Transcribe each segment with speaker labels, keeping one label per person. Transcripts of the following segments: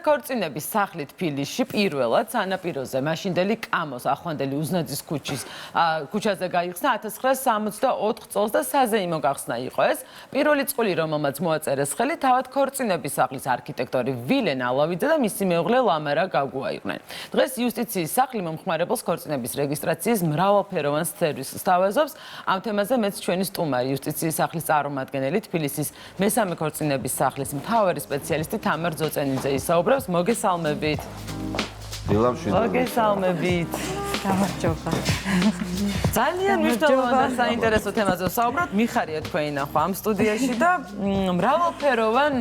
Speaker 1: ქორწინების სახლის თბილისში პირველად სანაპიროზე მაშინდელი კამოს ახლანდელი უზნაძის ქუჩაზე გაიხსნა 1964 წელს და საზეიმო გახსნა იყო ეს. პირველი წყვილი, რომელმაც მოაწერეს ხელი, თავად ქორწინების სახლის არქიტექტორი ვილენ ალავიძე და მისი მეუღლე ლამარა გაგუა იყვნენ. დღეს იუსტიციის სახლი მომხმარებელს ქორწინების რეგისტრაციის მრავალფეროვან სერვისს სთავაზობს. ამ თემაზე მეც ჩვენი სტუმარი იუსტიციის სახლის წარმომადგენელი თბილისის მესამე ქორწინების სახლის მთავარი სპეციალისტი თამარ ძოწენიძე ისაუბრებს. მოგესალმებით. მოგესალმებით.
Speaker 2: გამარჯობა.
Speaker 1: ძალიან მნიშვნელოვან და საინტერესო თემაზე ვსაუბრობთ. მიხარია თქვენი ნახვა ამ სტუდიაში და მრავალფეროვან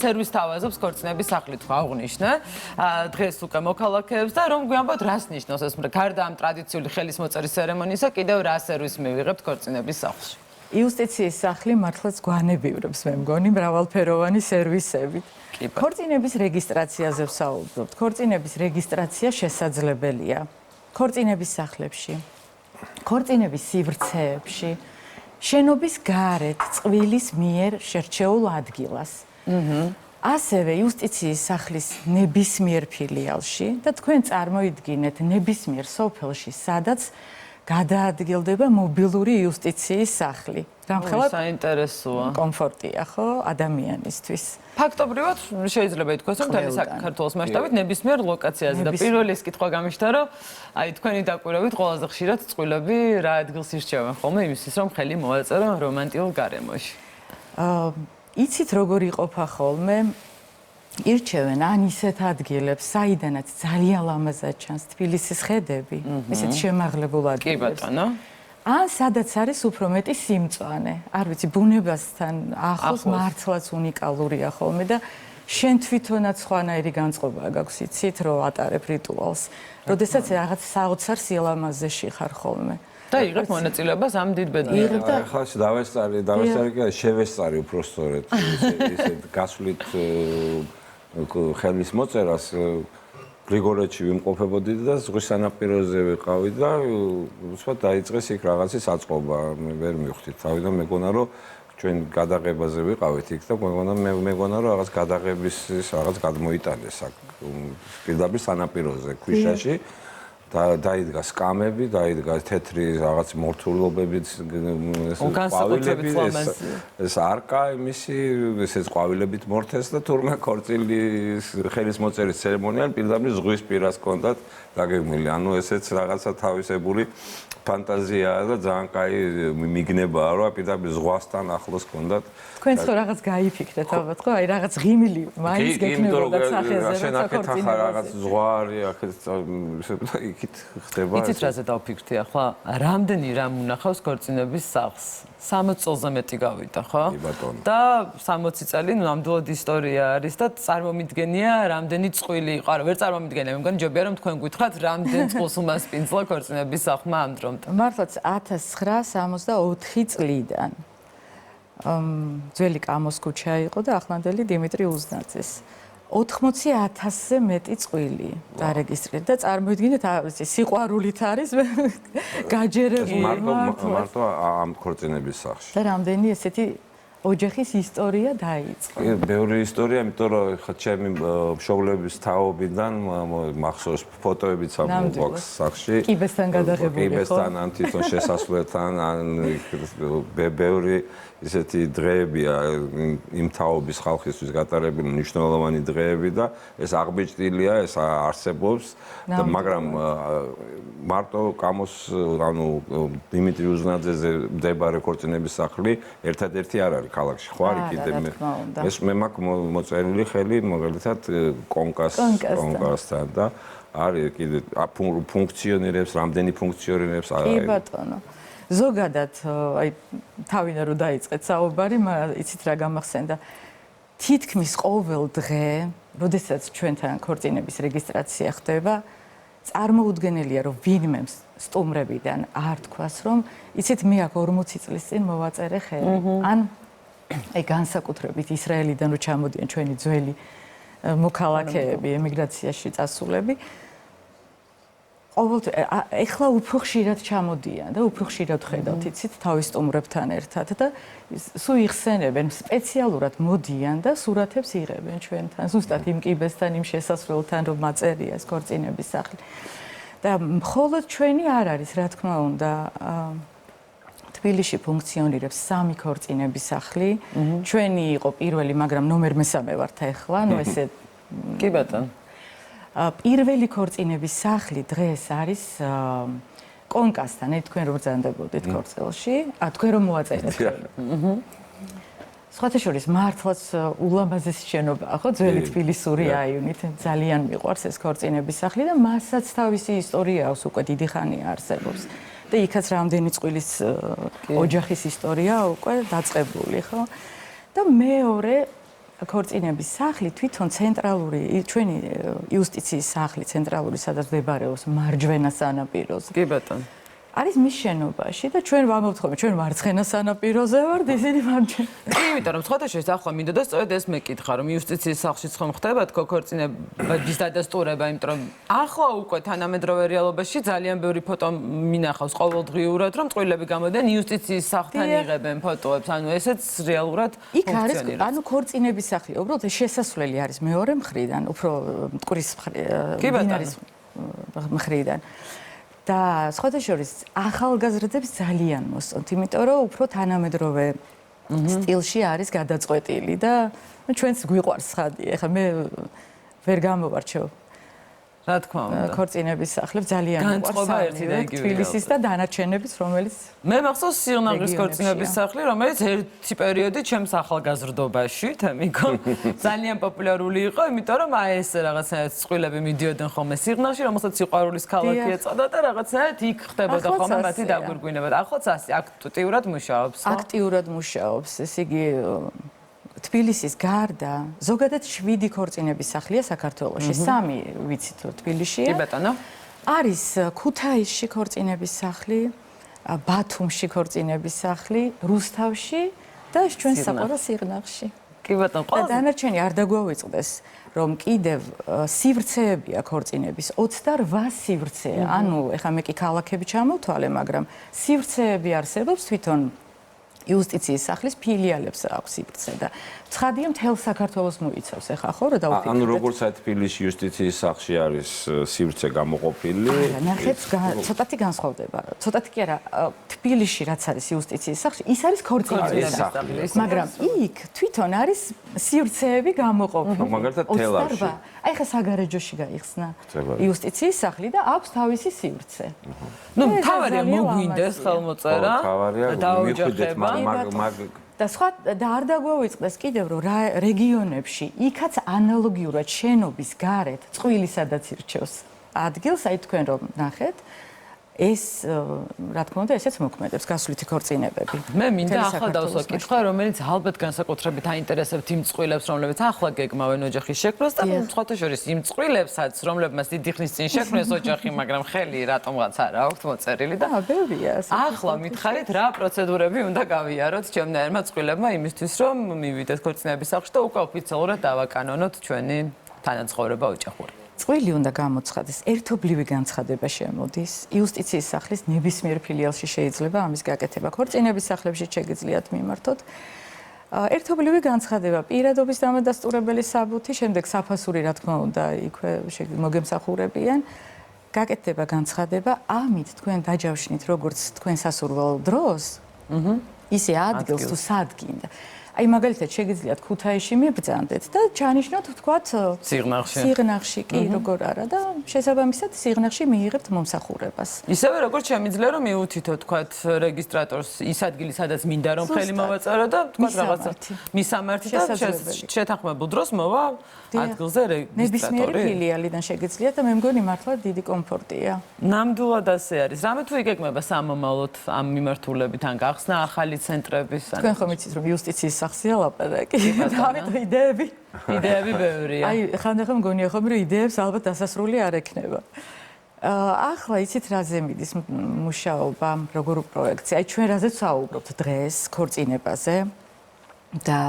Speaker 1: სერვისს თავაზობს ქორწინების სახლი თქვა აღნიშნე. დღეს უკვე მოქალაქეებს და რომ გვიამბოთ რას ნიშნავს ეს გარდა ამ ტრადიციული ხელისმოწერის ცერემონიისა კიდევ რა სერვისს მივიღებთ ქორწინების სახლში.
Speaker 2: იუსტიციის სახლი მართლაც გვანებივრებს მე მგონი მრავალფეროვანი სერვისებით. ქორწინების რეგისტრაციაზე ვსაუბრობთ. ქორწინების რეგისტრაცია შესაძლებელია ქორწინების სახლებში, ქორწინების სივრცეებში, შენობის გარეთ წყვილის მიერ შერჩეულ ადგილას. ასევე იუსტიციის სახლის ნებისმიერ ფილიალში და თქვენ წარმოიდგინეთ ნებისმიერ სოფელში, სადაც გადაადგილდება მობილური იუსტიციის სახლი.
Speaker 1: რამხელად საინტერესოა.
Speaker 2: კომფორტია, ხო, ადამიანისთვის.
Speaker 1: ფაქტობრივად შეიძლება ითქვას, რომ მთელი საქართველოს მასშტაბით ნებისმიერ ლოკაციაზე და პირველი ეს კითხვა გამიშთა, რომ აი თქვენი დაკვირვებით ყველაზე ხშირად წყვილები რა ადგილს ირჩევენ ხოლმე იმისთვის, რომ ხელი მოაწერონ რომანტიულ გარემოში.
Speaker 2: იცით როგორ იყოფა ხოლმე? ირჩევენ ან ისეთ ადგილებს, საიდანაც ძალიან ლამაზად ჩანს თბილისის ხედები, ესეთ შემაღლებულ ადგილებს.
Speaker 1: კი ბატონო.
Speaker 2: ან სადაც არის უფრო მეტი სიმწვანე. არ ვიცი, ბუნებასთან ახლოს მართლაც უნიკალურია ხოლმე და შენ თვითონაც სხვანაირი განწყობა გაქვს, იცით, რომ ატარებ რიტუალს. როდესაც რაღაც საოცარ სილამაზეში ხარ ხოლმე.
Speaker 1: და იღებ მონაწილეობას ამ დიდ ბედნიერებაში.
Speaker 3: ახლა დავესწარი კი შევესწარი უფრო სწორედ ისე გასვლით ხელის მოწერას გრიგორეთში ვიმყოფებოდი და ზღვის სანაპიროზე ვიყავი და უცბად დაიწყეს იქ რაღაცის აწყობა. მე ვერ მივხვდით. თავიდან მეგონა რომ ჩვენ გადაღებაზე ვიყავით იქ და მეგონა რომ რაღაც გადაღების რაღაც გადმოიტანეს აქ პირდაპირ სანაპიროზე ქვიშაში. დაიდგა სკამები, დაიდგა თეთრი რაღაც მორთულობებით ყვავილები, ეს არკა იმისი, ესეც ყვავილებით მორთეს და თურმე ქორწილის ხელის მოწერის ცერემონია პირდაპირ ზღვის პირას ჰქონდათ დაგეგმილი. ანუ ესეც რაღაცა თავისებური ფანტაზიაა და ძალიან კაი მიგნებაა, რომ პირდაპირ ზღვასთან ახლოს ჰქონდათ.
Speaker 2: თქვენც ხო რაღაც გაიფიქრეთ ალბათ, ხო? აი რაღაც ღიმილი მაინც გექნებოდათ სახეზე, როცა ქორწინებაზე.
Speaker 3: რაღაც ზღვა არის, აქეთ იქით ხდება.
Speaker 1: იცით რაზე დავფიქრდი ახლა? რამდენი რამ უნახავს ქორწინების სახლს? 60 წელზე მეტი გავიდა, ხო?
Speaker 3: კი ბატონო.
Speaker 1: და 60 წელი ნამდვილად ისტორია არის და წარმომიდგენია რამდენი წყვილი იყო. არა, ვერ წარმომიდგენია, მე მგონი ჯობია რომ თქვენ გითხრათ რამდენ წყვილს უმასპინძლა ქორწინების სახლმა ამ დრომდე.
Speaker 2: მართლაც 1964 წლიდან ძველი კამოს ქუჩა იყო და ახლანდელი დიმიტრი უზნაძის 80,000-ზე მეტი წყვილი დარეგისტრირდა და წარმოიდგინეთ, სიყვარულით არის გაჯერებული
Speaker 3: მარტო ამ ქორწინების სახლში.
Speaker 2: და რამდენი ესეთი ოჯახის ისტორია დაიწყო.
Speaker 3: ბევრი ისტორია, იმიტომ რომ ხა ჩემი მშობლების თაობიდან მახსოვს ფოტოებიც აქვს სახლში.
Speaker 2: კიბესთან გადაღებული ხო?
Speaker 3: კიბესთან ან თვითონ შესასვლელთან ან ბევრი ისეთი დღეებია იმ თაობის ხალხისთვის გატარებული მნიშვნელოვანი დღეები და ეს აღბეჭდილია, ეს არსებობს და მაგრამ მარტო კამოს ანუ დიმიტრი უზნაძეზე მდებარე ქორწინების სახლი ერთადერთი არ არის ქალაქში. ხო არის კიდე ეს მე მაქვს მოწერილი ხელი მაგალითად კონკასთან და არის კიდე ფუნქციონირებს, რამდენი ფუნქციონირებს
Speaker 2: კი ბატონო. ზოგადად აი თავიდან რომ დაიწყეთ საუბარი, იცით რა გამახსენდა? თითქმის ყოველ დღე, როდესაც ჩვენთან ქორწინების რეგისტრაცია ხდება, წარმოუდგენელია რომ ვინმე სტუმრებიდან არ თქვას რომ იცით მე აქ 40 წლის წინ მოვაწერე ხელი. ან აი განსაკუთრებით ისრაელიდან რო ჩამოდიან ჩვენი ძველი მოქალაქეები, ემიგრაციაში წასულები. ყოველთვის ეხლა უფრო ხშირად ჩამოდიან და უფრო ხშირად ხედავთ, იცით, თავის სტუმრებთან ერთად და სულ იხსენებენ, სპეციალურად მოდიან და სურათებს იღებენ ჩვენთან, ზუსტად იმ კიბესთან, იმ შესასვლელთან, რომ აწერია ეს ქორწინების სახლი. და მხოლოდ ჩვენი არ არის, რა თქმა უნდა, თბილისში ფუნქციონირებს 3 ქორწინების სახლი. ჩვენი იყო პირველი, მაგრამ ნომერ მესამე ვართ ახლა, ну ესე
Speaker 1: კი ბატონო.
Speaker 2: პირველი ქორწინების სახლი დღეს არის კონკასთან, თქვენ რო ბრძანდებოდით ქორწილში, თქვენ რომ მოაწერეთ. სხვათა შორის მართლაც ულამაზესი შენობაა, ხო, ძველი თბილისური აივნით, ძალიან მიყვარს ეს ქორწინების სახლი და მასაც თავისი ისტორია აქვს, უკვე დიდი ხანია არსებობს. და იქაც რამდენი წყვილის ოჯახის ისტორია უკვე დაწყებული, ხო? და მეორე ქორწინების სახლი თვითონ ცენტრალური ჩვენი იუსტიციის სახლი ცენტრალური სადაც მდებარეობს მარჯვენა სანაპიროზე.
Speaker 1: კი ბატონო.
Speaker 2: არის მის შენობაში და ჩვენ ვამოვთხოვე, ჩვენ მარცხენა სანაპიროზე ვართ, ისინი მარჯვენა.
Speaker 1: კი, იმიტომ რომ სხვათა შორის ახლა მინდა და სწორედ ეს მეკითხა, რომ იუსტიციის სახლშიც ხომ ხდება ქორწინების დადასტურება, იმიტომ რომ ახლა უკვე თანამედროვე რეალობაში ძალიან ბევრი ფოტო მინახავს ყოველდღიურად, რომ წყვილები გამოდიან იუსტიციის სახლთან იღებენ ფოტოებს, ანუ ესეც რეალურად
Speaker 2: იქ არის, ანუ ქორწინების სახლი, უბრალოდ შესასვლელი არის მეორე მხრიდან, უფრო მტკვრის მხრიდან. და სხვათა შორის ახალგაზრდებს ძალიან მოსწონთ, იმიტომ რომ უფრო თანამედროვე სტილში არის გადაწყვეტილი და ჩვენც გვიყვარს ხადი. ეხლა მე ვერ გამოვარჩევ.
Speaker 1: რა თქმა უნდა.
Speaker 2: ქორწინების სახლებს ძალიან მიყვარს თბილისის და დანარჩენების, რომელიც
Speaker 1: მე მახსოვს სიღნაღის ქორწინების სახლი, რომელიც ერთი პერიოდი ჩემს ახალგაზრდობაში, თემიკო, ძალიან პოპულარული იყო, იმიტომ რომ აი ეს რაღაცნაირად წყვილები მიდიოდნენ ხოლმე სიღნაღში, რომელსაც სიყვარულის ქალაქი ეწოდა და რაღაცნაირად იქ ხდებოდა ხოლმე მათი დაგვირგვინება. ახლაც ასე აქტიურად მუშაობს, ხო?
Speaker 2: აქტიურად მუშაობს, ესე იგი თბილისის გარდა ზოგადად 7 ქორწინების სახლია საქართველოში. 3 ვიცით რომ თბილისშია.
Speaker 1: კი ბატონო.
Speaker 2: არის ქუთაისში ქორწინების სახლი, ბათუმში ქორწინების სახლი, რუსთავში და ჩვენ საყვარელ სიღნაღში.
Speaker 1: კი ბატონო,
Speaker 2: და დანარჩენი არ დაგვავიწყდეს, რომ კიდევ სივრცეებია ქორწინების 28 სივრცეა. ანუ ეხლა მე კი ქალაქები ჩამოვთვალე, მაგრამ სივრცეები არსებობს თვითონ იუსტიციის სახლის ფილიალებს აქვს სივრცე და ცხადია მთელ საქართველოს მოიცავს ახლა ხო რა დავფიქრეთ.
Speaker 3: ანუ როგორც აი თბილისში იუსტიციის სახლში არის სივრცე გამოყოფილი.
Speaker 2: არა, ნახეთ, ცოტათი განსხვავდება. ცოტათი კი არა, თბილისში რაც არის იუსტიციის სახლში, ის არის ქორწინების სახლი. მაგრამ იქ თვითონ არის სივრცეები გამოყოფილი.
Speaker 3: მაგალითად თელავში.
Speaker 2: აი ხა საგარეჯოში გაიხსნა იუსტიციის სახლი და აქვს თავისი სივრცე.
Speaker 1: ნუ თავარია მოგვინდეს ხელმოწერა და დაოჯახება.
Speaker 2: და სხვა და არ დაგვავიწყდეს კიდევ რომ რეგიონებში იქაც ანალოგიურად შენობის გარეთ წყვილი სადაც ირჩევს ადგილს, აი თქვენ რომ ნახეთ ეს რა თქმა უნდა ესეც მოქმედებს გასვლითი ქორწინებები.
Speaker 1: მე მინდა ახლა დავსვა კითხვა, რომელიც ალბათ განსაკუთრებით აინტერესებთ იმ წყვილებს, რომლებიც ახლა გეგმავენ ოჯახის შექმნას და სხვათა შორის იმ წყვილებსაც, რომლებმაც დიდი ხნის წინ შექმნეს ოჯახი, მაგრამ ხელი რატომღაც არ აქვთ მოწერილი და
Speaker 2: ბევრია.
Speaker 1: ახლა მითხარით რა პროცედურები უნდა გავიაროთ ჩემნაირმა წყვილებმა იმისთვის, რომ მივიდეთ ქორწინების სახლში და უკვე ოფიციალურად დავაკანონოთ ჩვენი თანაცხოვრება ოჯახური.
Speaker 2: წყვილი უნდა გამოცხადდეს, ერთობლივი განცხადება შემოდის. იუსტიციის სახლის ნებისმიერ ფილიალში შეიძლება ამის გაკეთება. ქორწინების სახლებში შეგიძლიათ მიმართოთ. ერთობლივი განცხადება, პირადობის დამადასტურებელი საბუთი, შემდეგ საფასური, რა თქმა უნდა, იქვე მოგემსახურებიან. გაკეთდება განცხადება, ამით თქვენ დაჯავშნით როგორც თქვენ სასურველ დროს, ისე ადგილს თუ სადგინდა. აი მაგალითად შეგიძლიათ ქუთაისში მიბრძანდეთ და ჩანიშნოთ ვთქვათ სიღნაღში კი როგორ არა და შესაბამისად სიღნაღში მიიღებთ მომსახურებას.
Speaker 1: ისევე როგორც შემიძლია რომ მიუთითო ვთქვათ რეგისტრატორს ის ადგილი სადაც მინდა რომ ხელი მოვაწერო და ვთქვათ რაღაცა მისამართი და შეთანხმებულ დროს მოვა ადგილზე რეგისტრატორი.
Speaker 2: ნებისმიერი ფილიალიდან შეგიძლიათ და მე მგონი მართლა დიდი კომფორტია.
Speaker 1: ნამდვილად ასე არის. რამე თუ იგეგმება სამომავლოდ ამ მიმართულებით ან გახსნა ახალი ცენტრების ან
Speaker 2: თქვენ ხომ იცით რომ იუსტიციის სახსია ლაპარაკი. დავით იდეები
Speaker 1: ბევრია.
Speaker 2: აი ხანდახან მგონია ხომ რომ იდეებს ალბათ დასასრული არ ექნება. ახლა იცით რაზე მიდის მუშაობა, როგორ პროექტი. აი ჩვენ რაზეც საუბრობთ დღეს ქორწინებაზე და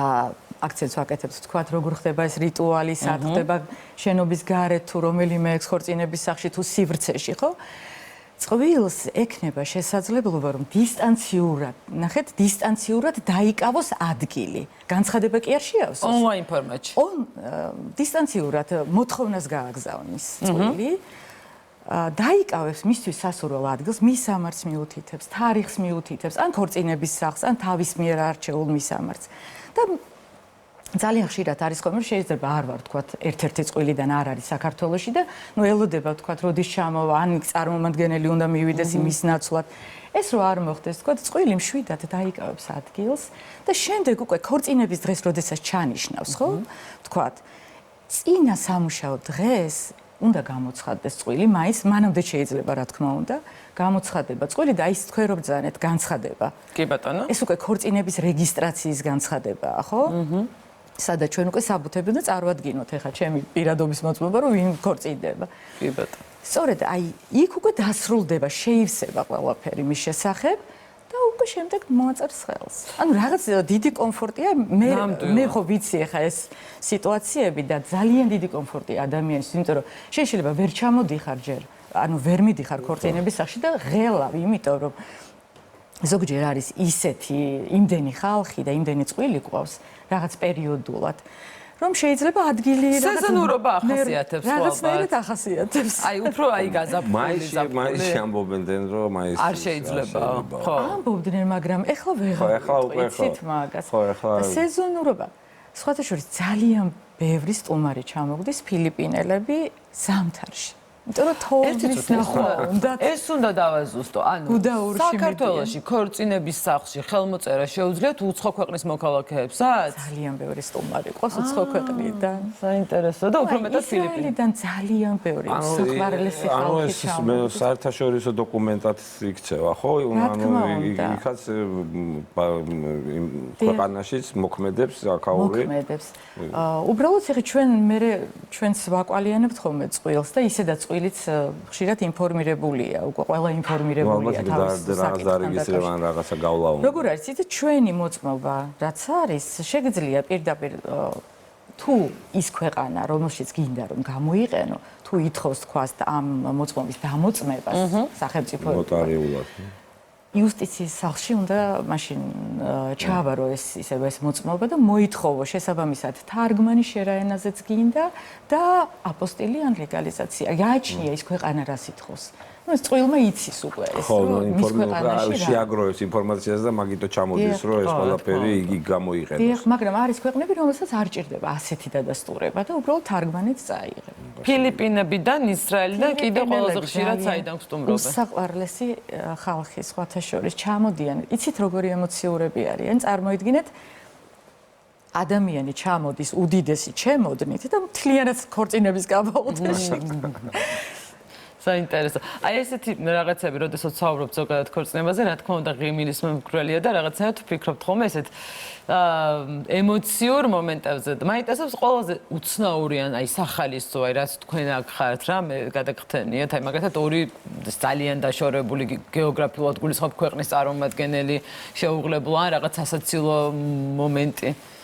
Speaker 2: აქცენტს ვაკეთებთ, თქვათ, როგორ ხდება ეს რიტუალი, სად ხდება შენობის გარეთ თუ რომელიმე ექსქორწინების სახლში თუ სივრცეში, ხო? წყვილს ექნება შესაძლებლობა, რომ დისტანციურად დაიკავოს ადგილი. განცხადება კი არ შეავსოს.
Speaker 1: ონლაინ ფორმატში.
Speaker 2: დისტანციურად მოთხოვნას გააგზავნის წყვილი. დაიკავებს მისთვის სასურველ ადგილს, მისამართს მიუთითებს, თარიღს მიუთითებს, ან ქორწინების სახლს, ან თავის მიერ არჩეულ მისამართს. და ძალიან ხშირად არის ხოლმე, შეიძლება არ ვარ, თქვათ, ერთ-ერთი წყვილიდან არ არის საქართველოში და ელოდება, თქვათ, როდის ჩამოვა, ან წარმომადგენელი უნდა მივიდეს იმის ნაცვლად. ეს რო არ მოხდეს, თქვათ, წყვილი მშვიდად დაიკავებს ადგილს და შემდეგ უკვე ქორწინების დღეს, როდესაც ჩანიშნავს, ხო? თქვათ, წინა სამუშაო დღეს უნდა გამოცხადდეს წყვილი, მაინც მანამდე შეიძლება, რა თქმა უნდა, გამოცხადება წყვილი და ის თქვენ რო ბრძანეთ, განცხადება.
Speaker 1: კი ბატონო.
Speaker 2: ეს უკვე ქორწინების რეგისტრაციის განცხადებაა, ხო? სადაც ჩვენ უკვე საბუთები და წარვადგინოთ, ეხლა ჩემი პირადობის მოწმობა, რომ ვინ ქორწინდება.
Speaker 1: კი ბატონო.
Speaker 2: სწორედ აი იქ უკვე დასრულდება, შეივსება ყველაფერი მის შესახებ და უკვე შემდეგ მოაწერს ხელს. ანუ რაღაც დიდი კომფორტია, მე ხო ვიცი ეხლა ეს სიტუაციები და ძალიან დიდი კომფორტია ადამიანის, იმიტომ რომ შეიძლება ვერ ჩამოდიხარ ჯერ, ანუ ვერ მიდიხარ ქორწინების სახლში და ღელავ, იმიტომ რომ ზოგჯერ არის ისეთი იმდენი ხალხი და იმდენი წყვილი ყავს რაღაც პერიოდულად, რომ შეიძლება ადგილი
Speaker 1: სეზონურობა ახასიათებს
Speaker 2: ყველაფერს. რაღაცნაირად ახასიათებს.
Speaker 1: აი უფრო გაზაფხული
Speaker 3: მაისში ამბობდნენ რომ მაისში
Speaker 1: არ შეიძლება. ხო.
Speaker 2: ამბობდნენ, მაგრამ ეხლა ვეღარ ვიცით მაგას. და სეზონურობა. სხვათა შორის ძალიან ბევრი სტუმარი ჩამოგდის ფილიპინელები ზამთარში. იმიტომ რომ თოვლის ნახვა უნდა
Speaker 1: ეს უნდა დავაზუსტო. ანუ საქართველოში ქორწინების სახლში ხელმოწერა შეუძლიათ უცხო ქვეყნის მოქალაქეებსაც?
Speaker 2: ძალიან ბევრი სტუმარი ყავს უცხო ქვეყნიდან.
Speaker 1: საინტერესო და უფრო მეტად
Speaker 2: ფილიპინიდან ძალიან ბევრი საყვარლესი ხალხი ჩამოდის.
Speaker 3: საერთაშორისო დოკუმენტად იქცევა, ხო? ანუ იქაც ქვეყანაშიც მოქმედებს აქაური.
Speaker 2: მოქმედებს. უბრალოდ ეხლა ჩვენს ვაკვალიანებთ ხოლმე წვილს და ისედაც წვილიც ხშირად ინფორმირებულია, უკვე ყველა ინფორმირებულია
Speaker 3: თავის საკითხთან. რაღაცა გავლა უნდა.
Speaker 2: როგორ არის, იცით, ჩვენი მოწმობა, რაც არის, შეგიძლია პირდაპირ თუ ის ქვეყანა, რომელშიც გინდა რომ გამოიყენო, თუ ითხოვს თქვას ამ მოწმობის დამოწმებას სახელმწიფო
Speaker 3: ნოტარიულად.
Speaker 2: იუსტიციის სახლში უნდა მაშინ ჩააბარო ეს ისევ ეს მოწმობა და მოითხოვო შესაბამისად თარგმანი შერა ენაზეც გინდა და აპოსტილი ან ლეგალიზაცია. გააჩნია ის ქვეყანა რას ითხოვს. ну ეს წვილმა იცის უკვე ეს მის ქვეყანაში
Speaker 3: შეაგროვებს ინფორმაციას და მაგითო ჩამოდის რომ ეს ყველაფერი იგი გამოიყენოს.
Speaker 2: დიახ, მაგრამ არის ქვეყნები რომელსაც არ ჭირდება ასეთი დადასტურება და უბრალოდ თარგმანიც წაიღებ.
Speaker 1: ფილიპინებიდან, ისრაელიდან კიდე ყველაზე ხშირად საიდან გსტუმრობენ?
Speaker 2: უსაყვარლესი ხალხი სხვათა შორის ჩამოდიან. იცით როგორი ემოციურები არიან? წარმოიდგინეთ ადამიანი ჩამოდის უდიდესი ჩემოდნით და მთლიანად ქორწინების გაბაუდეში.
Speaker 1: საინტერესო. აი ესეთი რაღაცები, როდესაც საუბრობთ ზოგადად ქორწინებაზე, რა თქმა უნდა, ღიმილის მომგვრელია და რაღაცნაირად ვფიქრობთ ხოლმე ესეთ ემოციურ მომენტებზე. მაინტერესებს ყველაზე უცნაურიან, აი სახალისო, აი რაც თქვენ აქ ხართ რა, მე გადაგხდენიათ, აი მაგათად ორი ძალიან დაშორებული გეოგრაფიულად გულისხმობ ქვეყნის წარმომადგენელი შეუღლებულ ან რაღაც სასაცილო მომენტი.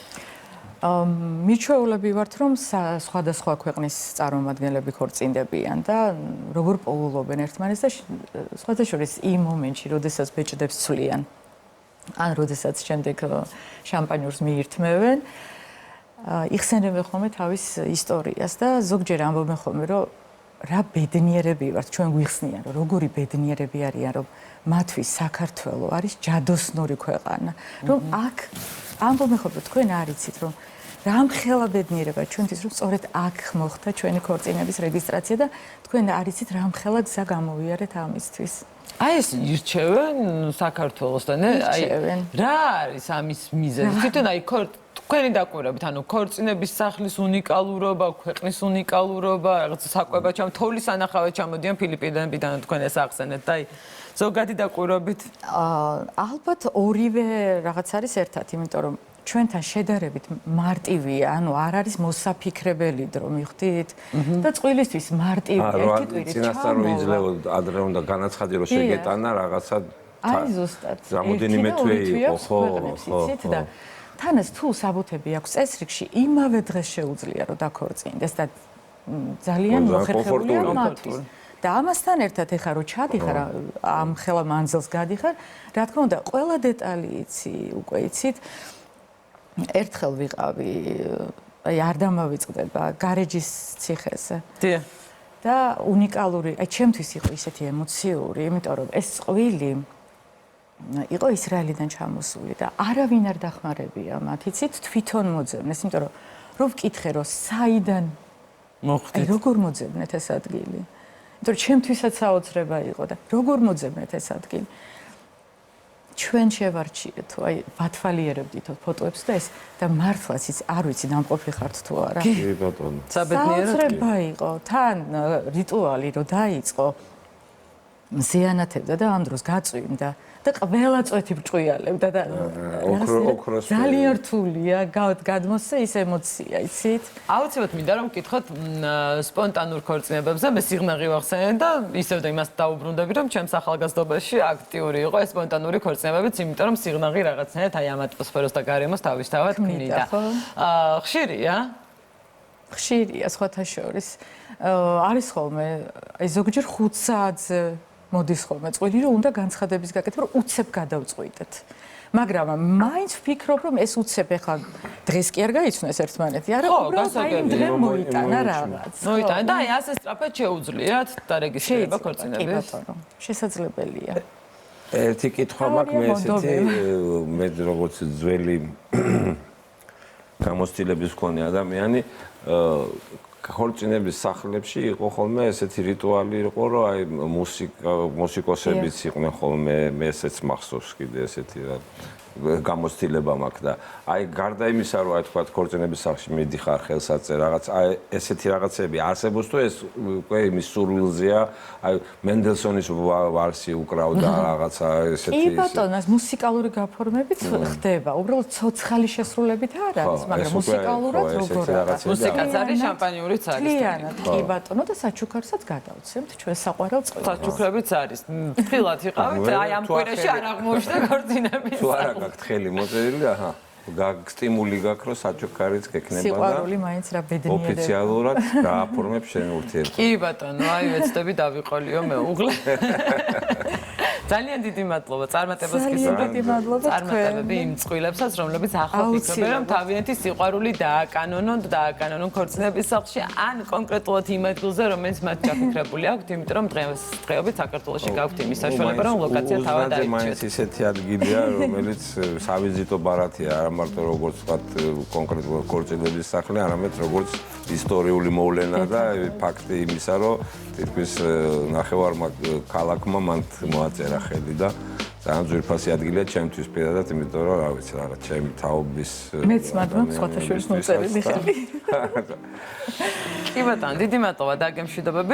Speaker 2: მიჩვეულები ვართ, რომ სხვადასხვა ქვეყნის წარმომადგენლები ქორწინდებიან და როგორ პოულობენ ერთმანეთს და სხვათა შორის იმ მომენტში, როდესაც ბეჭდებს ცვლიან, ან როდესაც შემდეგ შამპანიურს მიირთმევენ, იხსენებენ ხოლმე თავის ისტორიას და ზოგჯერ ამბობენ ხოლმე, რომ რა ბედნიერები ვართ, ჩვენ გვიხსნიან, რომ როგორი ბედნიერები არიან, რომ მათთვის საქართველო არის ჯადოსნური ქვეყანა, რომ აქ ამბობენ ხოლმე, თქვენ არ იცით, რომ რამხელა ბედნიერება ჩვენთვის, რომ სწორედ აქ მოხდა ჩვენი ქორწინების რეგისტრაცია და თქვენ არ იცით რამხელა გზა გამოვიარეთ ამისთვის.
Speaker 1: აი ეს ირჩევენ საქართველოსთან, აი რა არის ამის მიზეზი? თვითონ აი თქვენი დაკვირვებით, ანუ ქორწინების სახლის უნიკალურობა, ქვეყნის უნიკალურობა, რაღაც საკვება თოვლის სანახავად ჩამოდიან ფილიპინებიდან თქვენ ეს ახსენეთ და აი ზოგადი დაკვირვებით
Speaker 2: ალბათ ორივე რაღაც არის ერთად, იმიტომ რომ ჩვენთან შედარებით მარტივია, ანუ არ არის მოსაფიქრებელი დრო, მიხვდით? და წყვილისთვის მარტივი ერთი კვირით ჩამოვა.
Speaker 3: წინასწარ რო იძლევა ადრე უნდა განაცხადე რომ შეგეტანა რაღაცა
Speaker 2: აი ზუსტად.
Speaker 3: რამოდენიმე თვე იყო, ხო.
Speaker 2: თანაც თუ საბუთები აქვს წესრიგში, იმავე დღეს შეუძლია რომ დაქორწინდეს და ძალიან მოხერხებულია მათთვის. და ამასთან ერთად ეხლა რო ჩადიხარ ამ ხელა მანძილს გადიხარ, რა თქმა უნდა, ყველა დეტალი იცი, უკვე იცით. ერთხელ ვიყავი, აი არ დამავიწყდება გარეჯის ციხეზე.
Speaker 1: დიახ.
Speaker 2: და უნიკალური, აი ჩემთვის იყო ისეთი ემოციური, იმიტომ რომ ეს წყვილი იყო ისრაელიდან ჩამოსული და არავინ არ დახმარებია მათ. იცით, თვითონ მოძებნეს, იმიტომ რომ ვკითხე რომ საიდან
Speaker 1: მოხდით.
Speaker 2: აი როგორ მოძებნეთ ეს ადგილი? იმიტომ რომ ჩემთვისაც საოცრება იყო და როგორ მოძებნეთ ეს ადგილი? ჩვენ შევარჩიეთ, აი ვათვალიერებდით ფოტოებს და ეს და მართლაც ის არ ვიცი დამყოფი ხართ თუ არა.
Speaker 3: კი ბატონო.
Speaker 2: საოცრება იყო. თან რიტუალი რო დაიწყო მზიანათებდა და ამ დროს გაწვიმდა და ყველა წვეთი ბრჭყვიალებდა და
Speaker 3: ოქროს
Speaker 2: ძალიან რთულია გადმოსცა ის ემოცია, იცით?
Speaker 1: აუცილებლად მინდა რომ ვკითხოთ სპონტანურ ქორწინებებზე, მე სიღნაღი ვახსენე და ისევ და იმას დაუბრუნდები, რომ ჩემს ახალგაზრდობაში აქტიური იყო ეს სპონტანური ქორწინებებიც, იმიტომ რომ სიღნაღი რაღაცნაირად აი ამ ატმოსფეროს და გარემოს თავისთავად ქმნიდა. ხშირია?
Speaker 2: ხშირია სხვათა შორის. არის ხოლმე აი ზოგჯერ 5 საათზე მოდის ხოლმე წვილი, რომ უნდა განცხადების გაკეთება, რომ უცებ გადავწყვიტეთ. მაგრამ მაინც ვფიქრობ, რომ ეს უცებ ახლა დღეს კი არ გაიცნეს ერთმანეთი, არა, უბრალოდ აი დღე მოიტანა რაღაც.
Speaker 1: მოიტანა და აი ასე სწრაფად შეუძლიათ დარეგისტრირება ქორწინების.
Speaker 2: კი ბატონო, შესაძლებელია.
Speaker 3: ერთი კითხვა მაქვს მე ესეთი, მე როგორც ძველი გამოცდილების მქონე ადამიანი, ხორცინების სახლებში იყო ხოლმე ესეთი რიტუალი იყო, რომ აი მუსიკოსებიც იყვნენ ხოლმე, მე ესეც მახსოვს კიდე ესეთი რა გამოცდილება მაქვს და აი გარდა იმისა, რომ აი თქვა ხორცინების სახლში მიდიხარ ხელსაწყე რაღაც, აი ესეთი რაღაცები არსებობს თუ ეს უკვე იმის სურვილზეა, აი მენდელსონის ვარსი უკრავდა რაღაცა ესეთი
Speaker 2: კი ბატონო, მუსიკალური გაფორმებით ხდება, უბრალოდ ცოცხალი შესრულებით არ არის, მაგრამ მუსიკალურად როგორ არის?
Speaker 1: მუსიკაც არის, შამპანიურიც არის.
Speaker 2: კლიანად, კი ბატონო და საჩუქარსაც გადავცემთ ჩვენ საყვარელ წყვილს.
Speaker 1: საჩუქრებიც არის. ფრთხილად იყავით, აი ამ კვირაში არ აღმოჩნდა ქორწინების.
Speaker 3: თუ არა გაქვთ ხელი მოწერილი, აჰა, სტიმული გაქვს, რომ საჩუქარიც გექნება და
Speaker 2: სიყვარული მაინც რა ბედნიერება.
Speaker 3: ოფიციალურად გააფორმებ შენ ურთიერთობას.
Speaker 1: კი ბატონო, აი ვეცდები დავიყოლიო მეუღლე. ძალიან დიდი მადლობა წარმატებას გისურვებთ.
Speaker 2: დიდი მადლობა თქვენ.
Speaker 1: წარმატებები იმ წყვილებსაც, რომლებიც ახლა ფიქრობენ, რომ თავიანთი სიყვარული დააკანონონ ქორწინების სახლში, ან კონკრეტულად იმ ადგილზე, რომელიც მათ ჩაფიქრებული აქვთ, იმიტომ რომ დღეობით საქართველოში გაქვთ იმის საშუალება, რომ ლოკაცია თავად
Speaker 3: უზნაძე მაინც
Speaker 1: დაიჭიროთ.
Speaker 3: ისეთი ადგილია, რომელიც სავიზიტო ბარათია, არა მარტო როგორც ვთქვათ კონკრეტულად ქორწინების სახლი, არამედ როგორც ისტორიული მოვლენა და ფაქტი იმისა, რომ თითქმის ნახევარმა ქალაქმა მან მოაწერა ხელი და ძალიან ძვირფასი ადგილია ჩემთვის პირადად, იმიტომ რომ რა ვიცი, რაღაც ჩემი თაობის
Speaker 2: მეც მადლობ სხვათა შორის მოწერილი ხელი.
Speaker 1: კი ბატონო, დიდი მადლობა დაგემშვიდობებით.